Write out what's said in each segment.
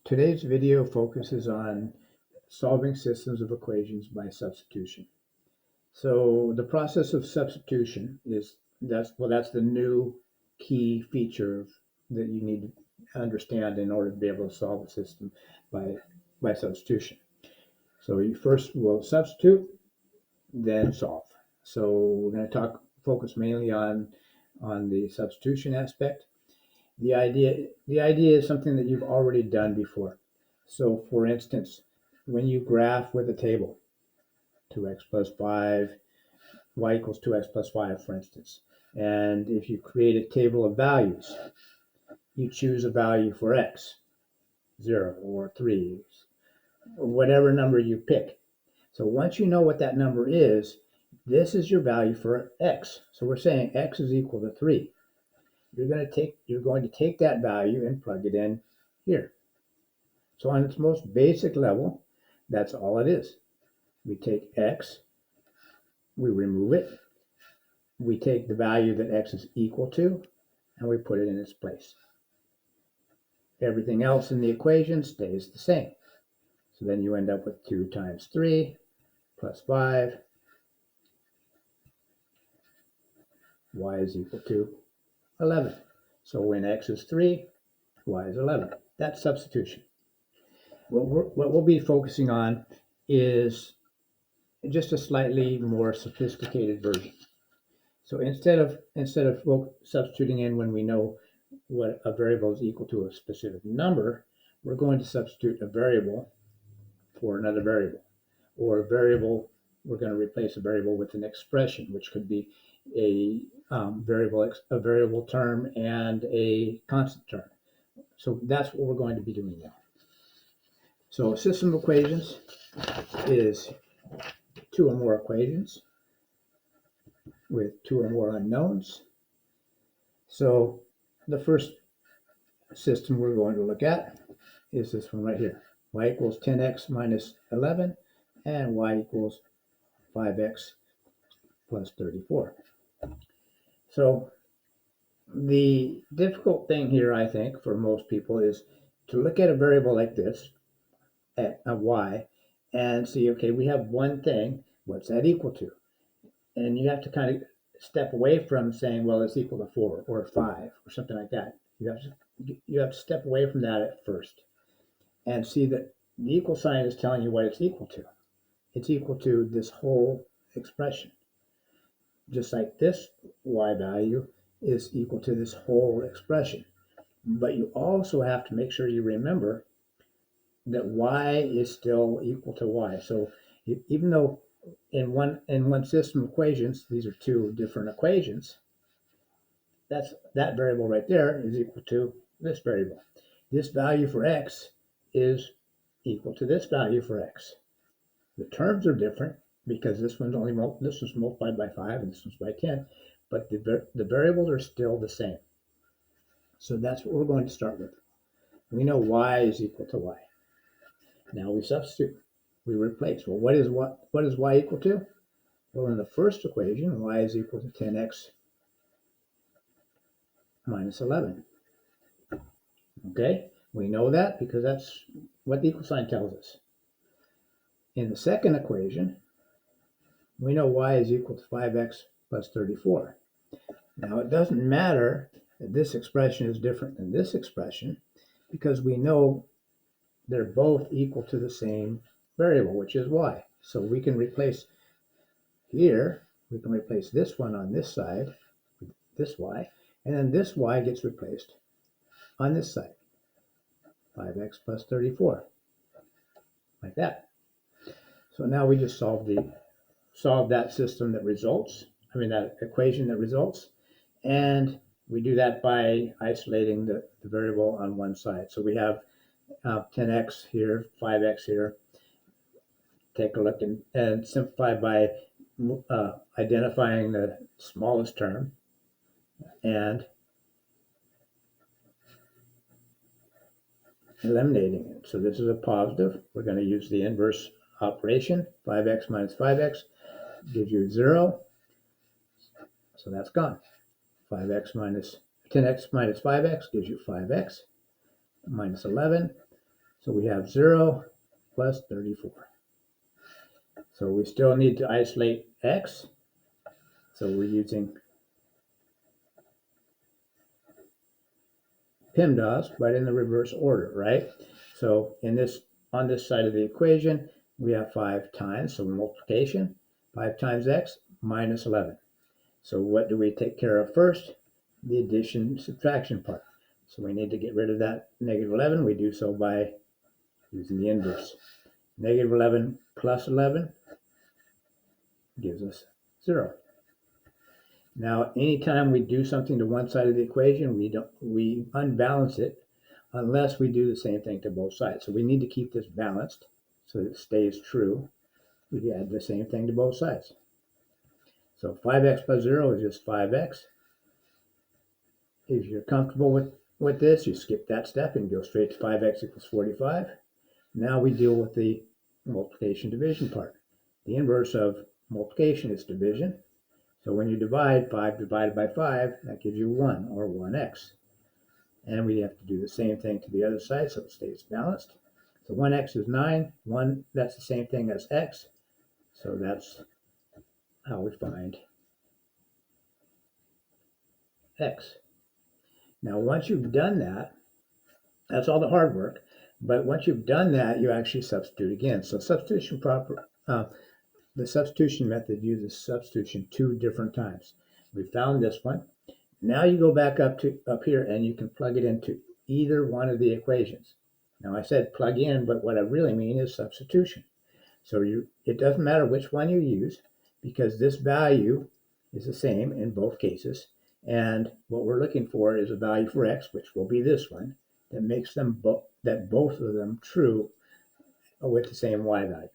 Today's video focuses on solving systems of equations by substitution. So the process of substitution that's the new key feature that you need to understand in order to be able to solve a system by substitution. So you first will substitute, then solve. So we're going to focus mainly on the substitution aspect. The idea is something that you've already done before. So for instance, when you graph with a table, 2x plus 5, y equals 2x plus 5, for instance, and if you create a table of values, you choose a value for x, 0 or 3, or whatever number you pick. So once you know what that number is, this is your value for x. So we're saying x is equal to 3. You're going to take that value and plug it in here. So on its most basic level, that's all it is. We take x, we remove it, we take the value that x is equal to, and we put it in its place. Everything else in the equation stays the same. So then you end up with 2 times 3 plus 5, y is equal to 11. So when x is 3, y is 11. That's substitution. What we'll be focusing on is just a slightly more sophisticated version. So instead of substituting in when we know what a variable is equal to a specific number, we're going to substitute a variable for another variable, or a variable. We're going to replace a variable with an expression, which could be a variable term and a constant term. So that's what we're going to be doing now. So a system of equations is 2 or more equations with 2 or more unknowns. So the first system we're going to look at is this one right here. Y equals 10x minus 11 and y equals 5x plus 34. So the difficult thing here, I think, for most people is to look at a variable like this, at a y, and see, okay, we have one thing, what's that equal to? And you have to kind of step away from saying, well, it's equal to 4 or 5 or something like that. You have to step away from that at first and see that the equal sign is telling you what it's equal to. It's equal to this whole expression. Just like this y value is equal to this whole expression. But you also have to make sure you remember that y is still equal to y. So even though in one system of equations, these are 2 different equations, that variable right there is equal to this variable. This value for x is equal to this value for x. The terms are different because this one's multiplied by 5 and this one's by 10, but the variables are still the same. So that's what we're going to start with. We know y is equal to y. Now we substitute. We replace. Well, what is y equal to? Well, in the first equation, y is equal to 10x minus 11. Okay, we know that because that's what the equal sign tells us. In the second equation, we know y is equal to 5x plus 34. Now, it doesn't matter that this expression is different than this expression because we know they're both equal to the same variable, which is y. So we can replace here, we can replace this one on this side with this y, and then this y gets replaced on this side, 5x plus 34, like that. So now we just solve that system that results, that equation that results, and we do that by isolating the variable on one side. So we have 10x here, 5x here. Take a look and simplify by identifying the smallest term and eliminating it. So this is a positive. We're going to use the inverse operation. 5x minus 5x gives you 0. So that's gone. 5x minus 10x minus 5x gives you 5x minus 11. So we have 0 plus 34. So we still need to isolate x. So we're using PEMDAS, but in the reverse order, right? So on this side of the equation, we have 5 times, so multiplication, 5 times x minus 11. So what do we take care of first? The addition subtraction part. So we need to get rid of that negative 11. We do so by using the inverse. Negative 11 plus 11 gives us 0. Now, anytime we do something to one side of the equation, we unbalance it unless we do the same thing to both sides. So we need to keep this balanced so that it stays true. We add the same thing to both sides. So 5x plus 0 is just 5x. If you're comfortable with this, you skip that step and go straight to 5x equals 45. Now we deal with the multiplication division part. The inverse of multiplication is division. So when you divide 5 divided by 5, that gives you 1, or 1x. And we have to do the same thing to the other side so it stays balanced. So 1x is 9. 1, that's the same thing as x. So that's how we find x. Now once you've done that, that's all the hard work. But once you've done that, you actually substitute again. So the substitution method uses substitution 2 different times. We found this one. Now you go back up here and you can plug it into either one of the equations. Now I said plug in, but what I really mean is substitution. So it doesn't matter which one you use because this value is the same in both cases. And what we're looking for is a value for x, which will be this one, that makes them both of them true with the same y value.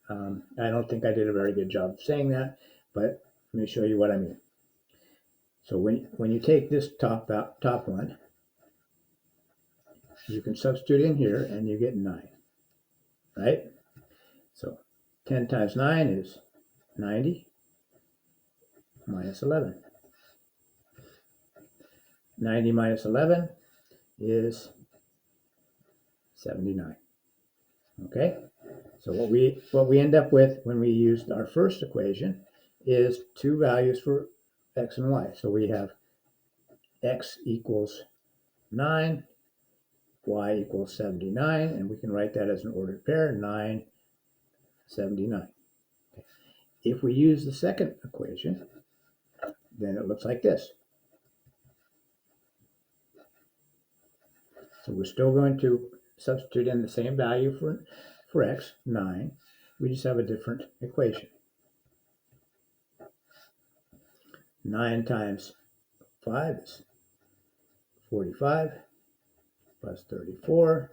I don't think I did a very good job of saying that, but let me show you what I mean. So when you take this top one, you can substitute in here and you get 9, right? So 10 times 9 is 90 minus 11. 90 minus 11 is 79. Okay? So what we end up with when we used our first equation is 2 values for x and y. So we have x equals 9, y equals 79, and we can write that as an ordered pair, 9, 79. Okay. If we use the second equation, then it looks like this. So we're still going to substitute in the same value for x, 9. We just have a different equation. 9 times 5 is 45 plus 34.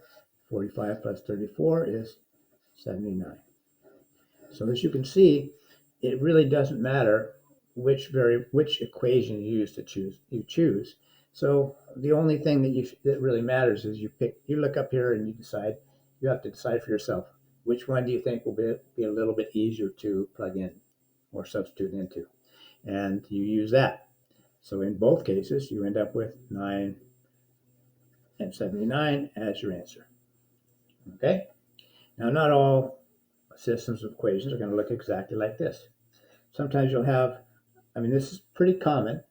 45 plus 34 is 79. So as you can see, it really doesn't matter which equation you choose. So the only thing that really matters is you look up here and you have to decide for yourself which one do you think will be a little bit easier to plug in or substitute into, and you use that. So in both cases, you end up with 9 and 79 as your answer. Okay? Now, not all systems of equations are going to look exactly like this. Sometimes you'll have, this is pretty common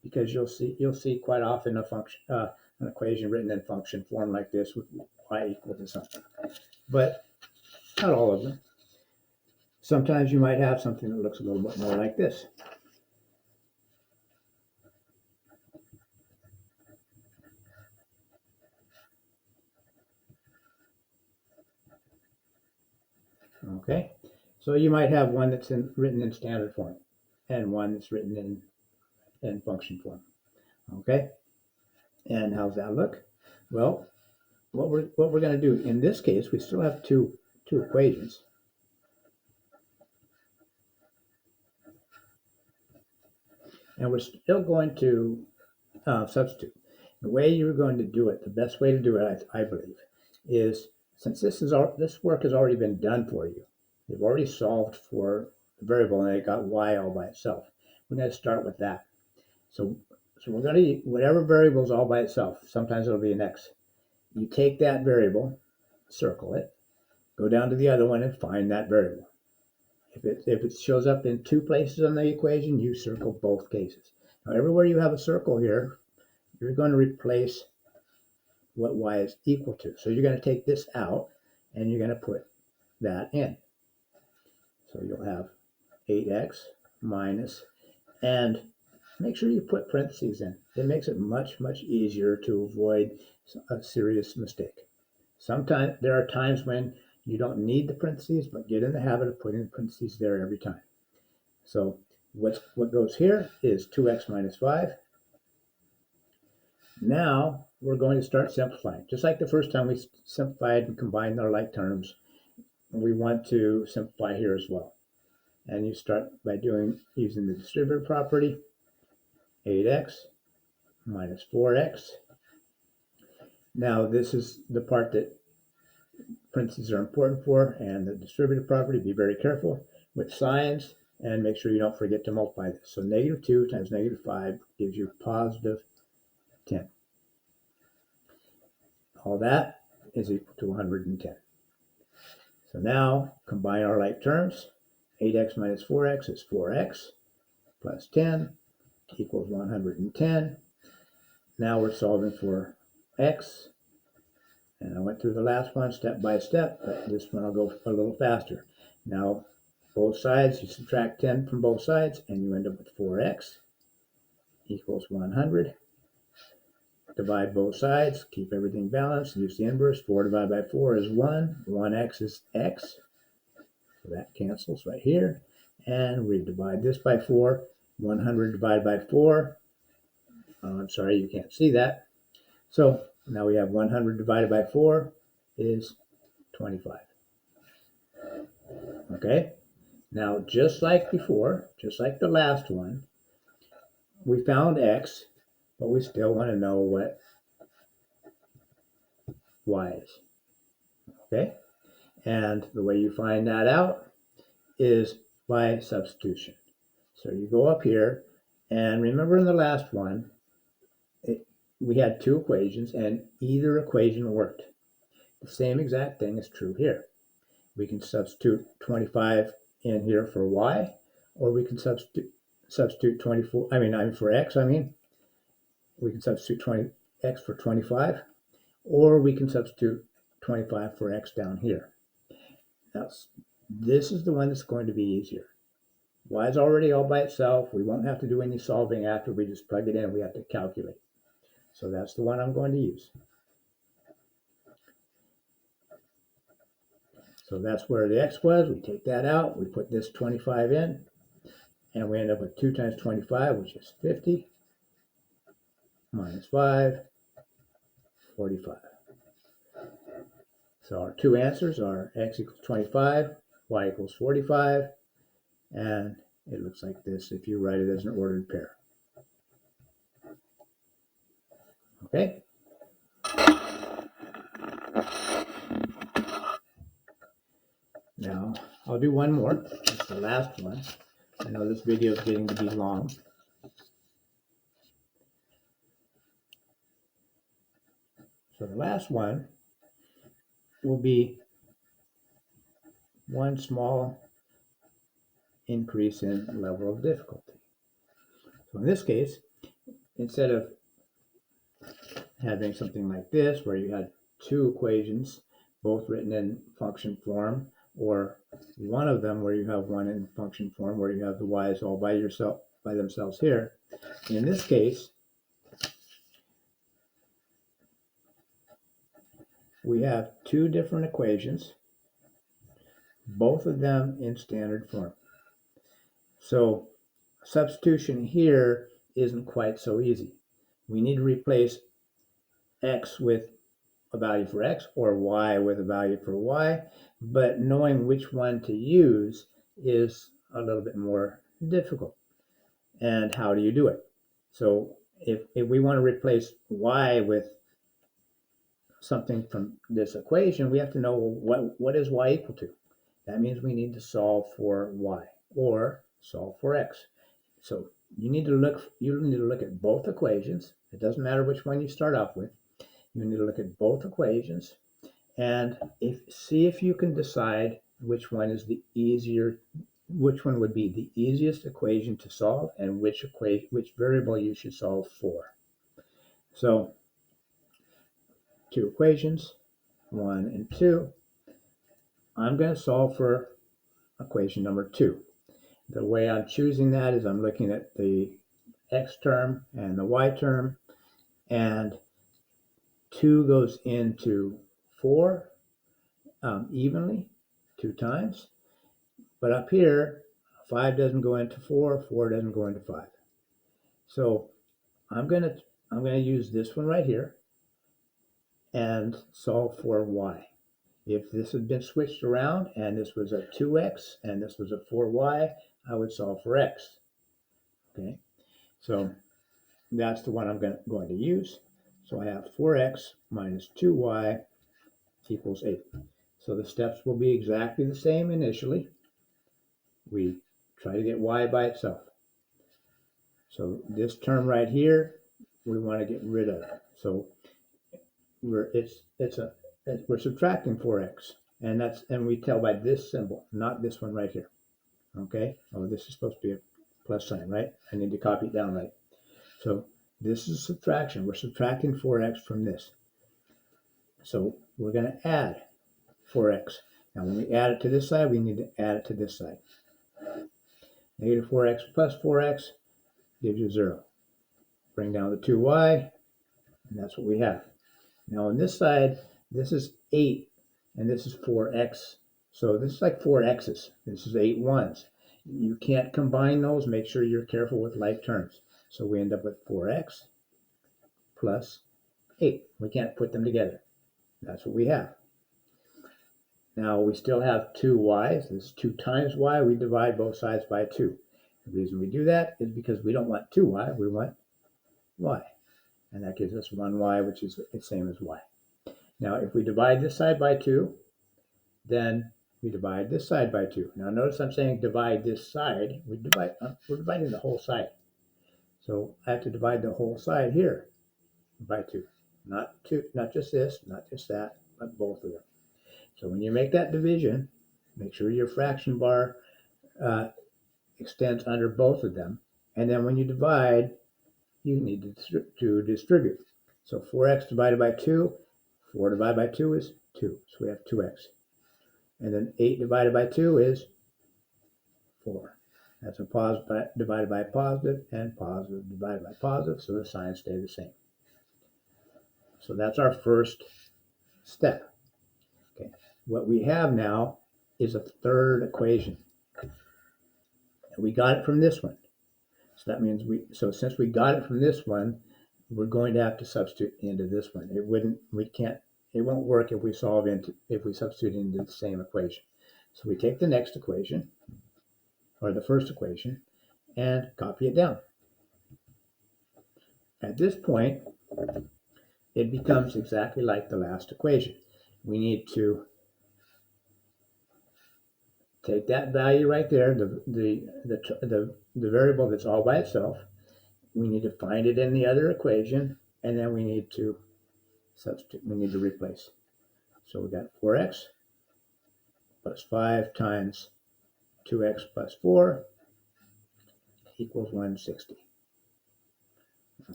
because you'll see quite often an equation written in function form like this with y equal to something, but not all of them. Sometimes you might have something that looks a little bit more like this. Okay, so you might have one that's written in standard form and one that's written in function form. Okay, and how's that look? Well, what we're going to do in this case, we still have two equations. And we're still going to substitute. The way you're going to do it, the best way to do it, I believe, is since this work has already been done for you, you've already solved for the variable and it got y all by itself. We're going to start with that. So we're going to whatever variable is all by itself. Sometimes it'll be an x. You take that variable circle it. Go down to the other one and find that variable. If it shows up in two places on the equation, you circle both cases. Now, everywhere you have a circle here, you're going to replace what y is equal to. So you're going to take this out, and you're going to put that in. So you'll have 8x minus, and make sure you put parentheses in. It makes it much, much easier to avoid a serious mistake. Sometimes there are times when you don't need the parentheses, but get in the habit of putting the parentheses there every time. So what goes here is 2x minus 5. Now we're going to start simplifying. Just like the first time we simplified and combined our like terms, we want to simplify here as well. And you start by using the distributive property, 8x minus 4x. Now this is the part that parentheses are important for, and the distributive property, be very careful with signs and make sure you don't forget to multiply this. So negative 2 times negative 5 gives you positive 10. All that is equal to 110. So now combine our like terms. 8x minus 4x is 4x plus 10 equals 110. Now we're solving for x. And I went through the last one step by step, but this one I'll go a little faster. Now, both sides, you subtract 10 from both sides, and you end up with 4x equals 100. Divide both sides, keep everything balanced, use the inverse. 4 divided by 4 is 1. 1x is x. So that cancels right here. And we divide this by 4. 100 divided by 4. I'm sorry, you can't see that. So now we have 100 divided by 4 is 25. Okay? Now, just like before, just like the last one, we found x, but we still want to know what y is. Okay? And the way you find that out is by substitution. So you go up here, and remember in the last one, we had two equations, and either equation worked. The same exact thing is true here. We can substitute 25 in here for y, or we can substitute 24, for x, we can substitute 20x for 25, or we can substitute 25 for x down here. Now, this is the one that's going to be easier. Y is already all by itself. We won't have to do any solving after. We just plug it in. We have to calculate. So that's the one I'm going to use. So that's where the x was. We take that out. We put this 25 in. And we end up with 2 times 25, which is 50. Minus 5, 45. So our two answers are x equals 25, y equals 45. And it looks like this if you write it as an ordered pair. Okay? Now, I'll do one more. It's the last one. I know this video is getting to be long. So the last one will be one small increase in level of difficulty. So in this case, instead of having something like this, where you had two equations, both written in function form, or one of them where you have one in function form, where you have the y's all by themselves here. In this case, we have two different equations, both of them in standard form. So substitution here isn't quite so easy. We need to replace x with a value for x, or y with a value for y, but knowing which one to use is a little bit more difficult. And how do you do it? So if we want to replace y with something from this equation, we have to know what is y equal to. That means we need to solve for y or solve for x. So you need to look at both equations. It doesn't matter which one you start off with. You need to look at both equations and see if you can decide which one is the easier, which one would be the easiest equation to solve, and which variable you should solve for. So, two equations, 1 and 2. I'm going to solve for equation number 2. The way I'm choosing that is I'm looking at the x term and the y term, and 2 goes into 4 evenly 2 times, but up here 5 doesn't go into 4, 4 doesn't go into 5. So I'm going to use this one right here and solve for y. If this had been switched around and this was a 2x and this was a 4y, I would solve for x. Okay, so that's the one I'm going to use. So I have 4x minus 2y equals 8. So the steps will be exactly the same initially. We try to get y by itself. So this term right here, we want to get rid of. So we're subtracting 4x, and we tell by this symbol, not this one right here. Okay? Oh, this is supposed to be a plus sign, right? I need to copy it down right. So this is subtraction. We're subtracting 4x from this. So we're going to add 4x. Now when we add it to this side, we need to add it to this side. Negative 4x plus 4x gives you 0. Bring down the 2y, and that's what we have. Now on this side, this is 8, and this is 4x. So this is like 4 x's. This is 8 1s. You can't combine those. Make sure you're careful with like terms. So we end up with 4x plus 8. We can't put them together. That's what we have. Now we still have 2 y's. This is 2 times y. We divide both sides by 2. The reason we do that is because we don't want 2y. We want y. And that gives us 1y, which is the same as y. Now if we divide this side by 2, then we divide this side by 2. Now notice I'm saying divide this side. We're dividing the whole side. So I have to divide the whole side here by 2. Not just this, not just that, but both of them. So when you make that division, make sure your fraction bar extends under both of them. And then when you divide, you need to distribute. So 4x divided by 2, 4 divided by 2 is 2. So we have 2x. And then 8 divided by 2 is 4. That's a positive divided by positive and positive divided by positive, so the signs stay the same. So that's our first step. Okay. What we have now is a third equation. And we got it from this one. So that means since we got it from this one, we're going to have to substitute into this one. It won't work if we substitute into the same equation. So we take the next equation, or the first equation, and copy it down. At this point, it becomes exactly like the last equation. We need to take that value right there, the variable that's all by itself. We need to find it in the other equation, and then we need to substitute. We need to replace. So we got 4x plus 5 times 2x plus 4 equals 160.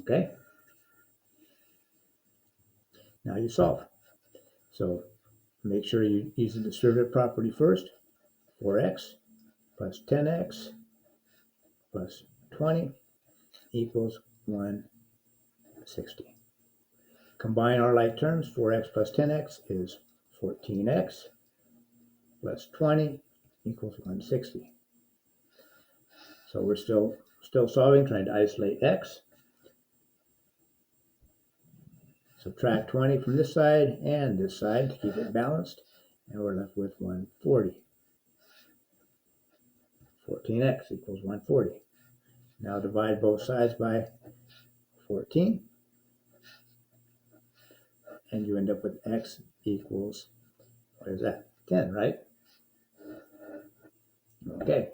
Okay? Now you solve. So make sure you use the distributive property first. 4x plus 10x plus 20 equals 160. Combine our like terms. 4x plus 10x is 14x plus 20 equals 160. So we're still solving, trying to isolate x. Subtract 20 from this side and this side to keep it balanced, and we're left with 140. 14x equals 140. Now divide both sides by 14, and you end up with x equals, what is that? 10, right? Okay.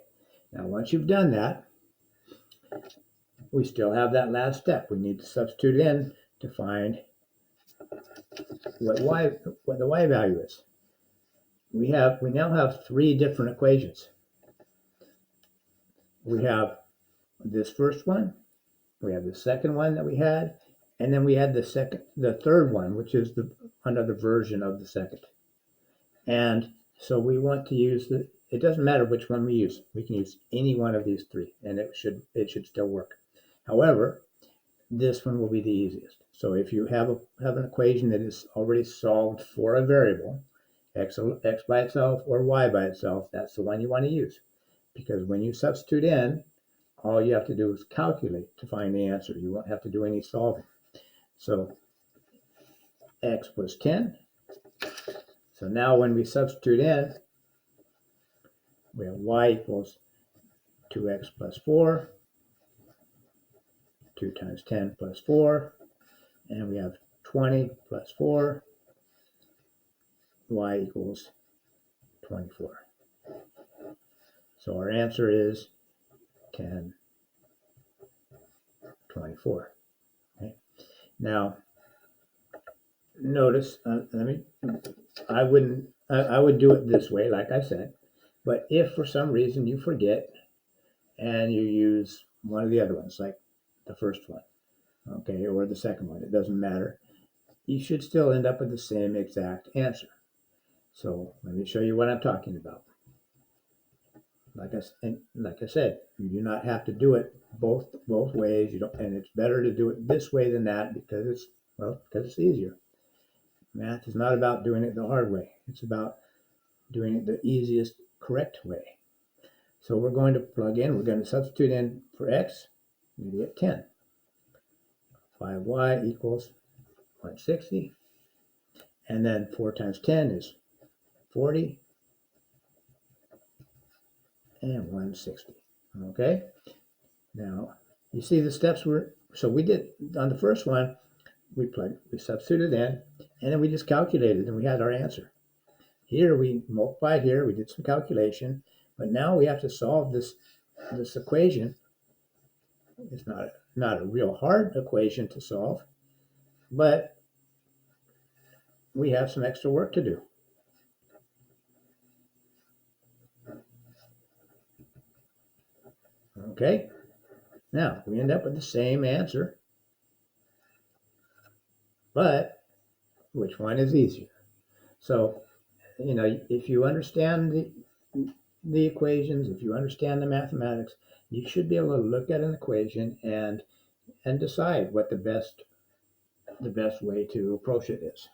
Now once you've done that, we still have that last step. We need to substitute in to find what y what the y value is. We now have three different equations. We have this first one, we have the second one that we had, and then we had the third one, which is another version of the second. And so we want to use it doesn't matter which one we use. We can use any one of these three, and it should still work. However, this one will be the easiest. So if you have an equation that is already solved for a variable, x by itself or y by itself, that's the one you want to use. Because when you substitute in, all you have to do is calculate to find the answer. You won't have to do any solving. So x was 10. So now when we substitute in, we have y equals 2x plus 4, 2 times 10 plus 4, and we have 20 plus 4, y equals 24. So our answer is 10, 24. Okay. Now, notice, I would do it this way, like I said, but if for some reason you forget and you use one of the other ones, like the first one, okay, or the second one, it doesn't matter, you should still end up with the same exact answer. So let me show you what I'm talking about. Like I said, you do not have to do it both ways. You don't, and it's better to do it this way than that because it's easier. Math is not about doing it the hard way. It's about doing it the easiest, correct way. So we're going to plug in. We're going to substitute in for x. We get 10. 5y equals 160. And then 4 times 10 is 40. And 160. Okay? Now, you see the steps so we did, on the first one, we substituted in, and then we just calculated, and we had our answer. Here, we multiplied here, we did some calculation, but now we have to solve this equation. It's not a real hard equation to solve, but we have some extra work to do. Okay? Now, we end up with the same answer, but which one is easier? So, if you understand the equations, if you understand the mathematics, you should be able to look at an equation and decide what the best way to approach it is.